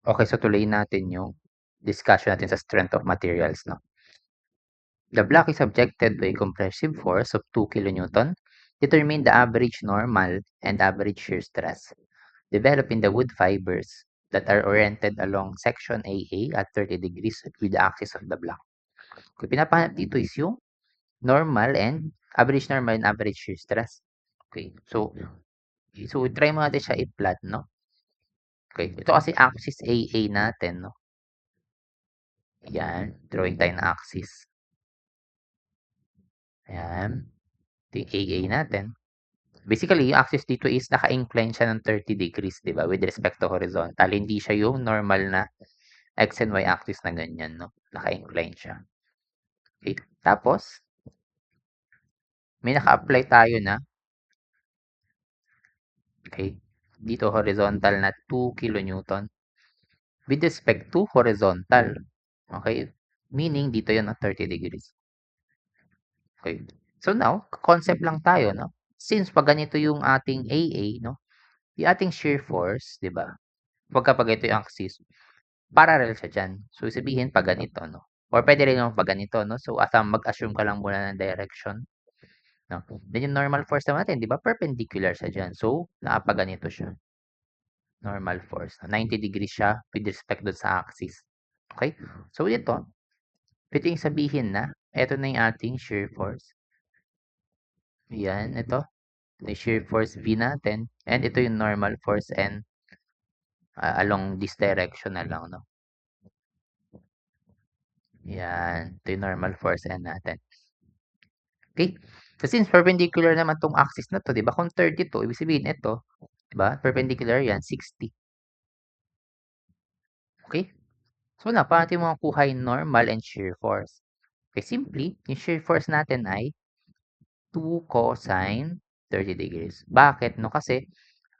Okay, so tuloy natin yung discussion natin sa strength of materials, no? The block is subjected to a compressive force of 2 kilonewton. Determine the average normal and average shear stress developed in the wood fibers that are oriented along section AA at 30 degrees with the axis of the block. Kung pinapahanap dito is yung normal and average shear stress. Okay, so try mo natin siya i-plot, no? Okay, ito kasi axis AA natin, no? Yan, drawing tayo na axis. Ayan, ito yung AA natin. Basically, yung axis dito is naka-incline siya ng 30 degrees, di ba? With respect to horizontal. Hindi siya yung normal na X and Y axis na ganyan, no? Naka-incline siya. Okay. Tapos, may naka-apply tayo na, okay, dito horizontal na 2 kilonewton with respect to horizontal. Okay? Meaning, dito yun na 30 degrees. Okay. So now, concept lang tayo, no? Since pag ganito yung ating AA, no? Yung ating shear force, di ba? Pag ito yung axis, parallel siya dyan. So, sabihin pag ganito, no? Or pwede rin naman pag ganito, no? So, mag-assume ka lang muna ng direction, no? Then, yung normal force naman natin, di ba? Perpendicular siya dyan. So, nakapaganito siya. Normal force. 90 degrees siya with respect doon sa axis. Okay? So, ito yung sabihin na, ito na yung ating shear force. Yan, ito. The shear force V natin. And ito yung normal force and along this direction na lang, no? Yan. Ito yung normal force N natin. Okay? So, since perpendicular naman tong axis na to, di ba? Kung 30 to, ibig sabihin ito, di ba? Perpendicular yan, 60. Okay? So, na, paano natin makukuha yung normal and shear force? Okay, simply, yung shear force natin ay 2 cosine 30 degrees. Bakit? No? Kasi,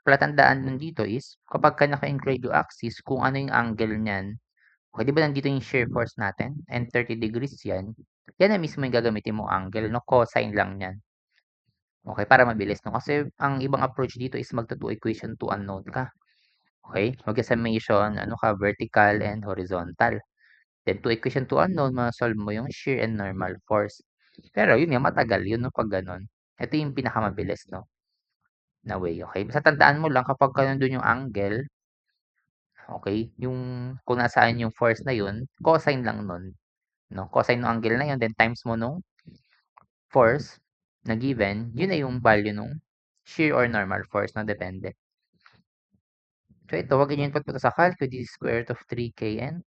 palatandaan nun dito is, kapag ka naka-incline yung axis, kung ano yung angle niyan, okay, di ba nandito yung shear force natin? And 30 degrees yan. Yan na mismo yung gagamitin mo angle, no? Cosine lang yan. Okay, para mabilis, no? Kasi ang ibang approach dito is magto-two equation to unknown ka. Okay? Mag-summation, ano ka, vertical and horizontal. Then, two equation to unknown, ma-solve mo yung shear and normal force. Pero, yun nga, matagal yun, no, pag ganun. Ito yung pinakamabilis, no, na way, okay? Basta tandaan mo lang, kapag ka nandun yung angle, okay, yung, kung nasaan yung force na yun, cosine lang nun, no? Cosine ng angle na yun, then times mo nung force na given, yun na yung value nung shear or normal force na depende. So ito, wag niyo input punta sa calc, this is square root of 3kn.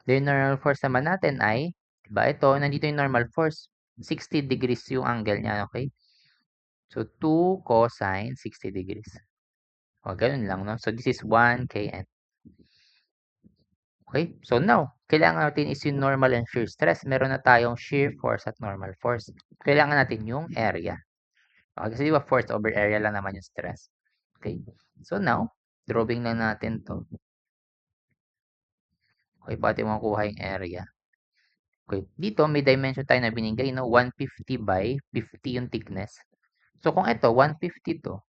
The normal force naman natin ay, diba ito, nandito yung normal force. 60 degrees yung angle niya, okay? So 2 cosine 60 degrees. O, ganun lang, no? So this is 1kn. Okay? So now, kailangan natin is yung normal and shear stress. Meron na tayong shear force at normal force. Kailangan natin yung area. Okay, kasi diba force over area lang naman yung stress. Okay? So now, drawing lang natin to. Okay, pati makukuha yung area. Okay, dito may dimension tayo na binigay, no? 150 by 50 yung thickness. So kung ito, 150 to,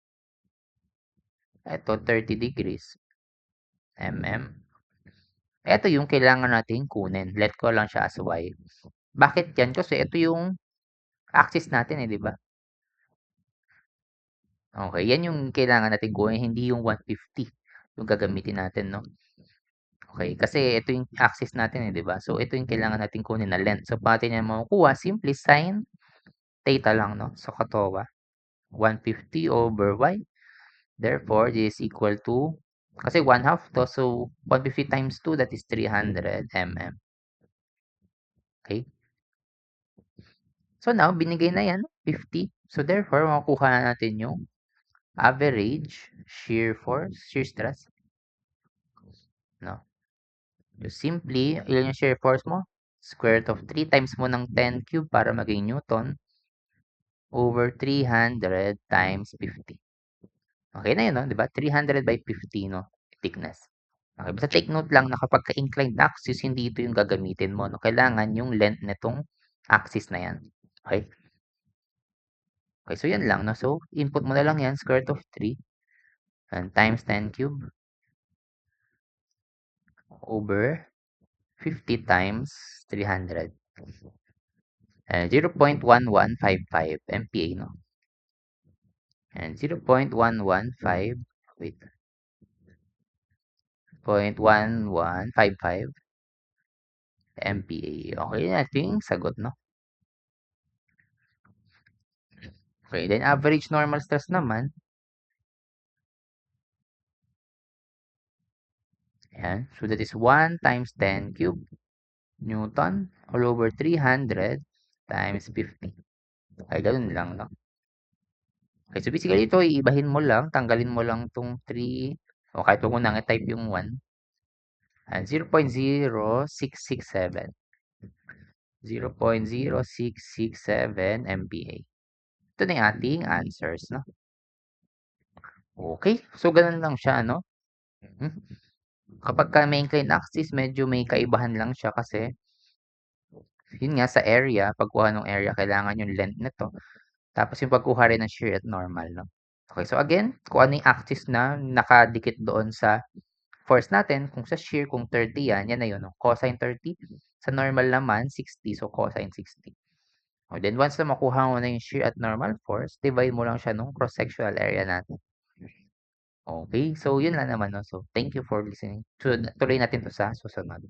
ito 30 degrees, mm. Ito yung kailangan natin kunin. Let ko lang siya as y. Bakit yan? Kasi ito yung axis natin, di ba? Okay, yan yung kailangan natin kunin, hindi yung 150 yung gagamitin natin, no? Okay, kasi ito yung axis natin, di ba? So, ito yung kailangan natin kunin na length. So, pati niya makukuha, simply sin theta lang, no? So, katawa. 150 over y. Therefore, this is equal to, kasi 1/2 to, so 150 times 2, that is 300 mm. Okay? So now, binigay na yan, 50. So therefore, makukuha na natin yung average shear force, shear stress. No? So simply, ilan yung shear force mo? Square root of 3 times mo ng 10 cube para maging Newton over 300 times 50. Okay na yun, no? Diba? 300 by 50, no? Thickness. Okay, basta take note lang na kapag ka-inclined axis, hindi ito yung gagamitin mo. No? Kailangan yung length nitong axis na yan. Okay? Okay, so yan lang. No? So, input mo na lang yan, square root of 3 and times 10 cube. over 50 times 300. 0.1155 MPa, no? And 0.115, wait, 0.1155 MPa. Okay, ito yung sagot, no? Okay, then average normal stress naman, yan. So that is 1 times 10 cube Newton all over 300 times 50. Ay, ganun lang, no? Okay, so basically ito, iibahin mo lang, tanggalin mo lang tong 3, o kahit huwag mo nang i-type yung 1, and 0.0667. 0.0667 MPa. Ito na yung ating answers, no? Okay, so ganun lang siya, no? Mhm. Kapag ka may inclined axis, medyo may kaibahan lang siya kasi yun nga sa area, pagkuha ng area, kailangan yung length nito. Tapos yung pagkuha rin ng shear at normal, no? Okay, so again, kung ano yung axis na nakadikit doon sa force natin, kung sa shear, kung 30 yan, yan na yun, no? Cosine 30. Sa normal naman, 60, so cosine 60. O then once na makuha mo na yung shear at normal force, divide mo lang siya nung cross-sectional area natin. Okay, so yun lang naman, no? So thank you for listening. So tuloy natin to sa susunod.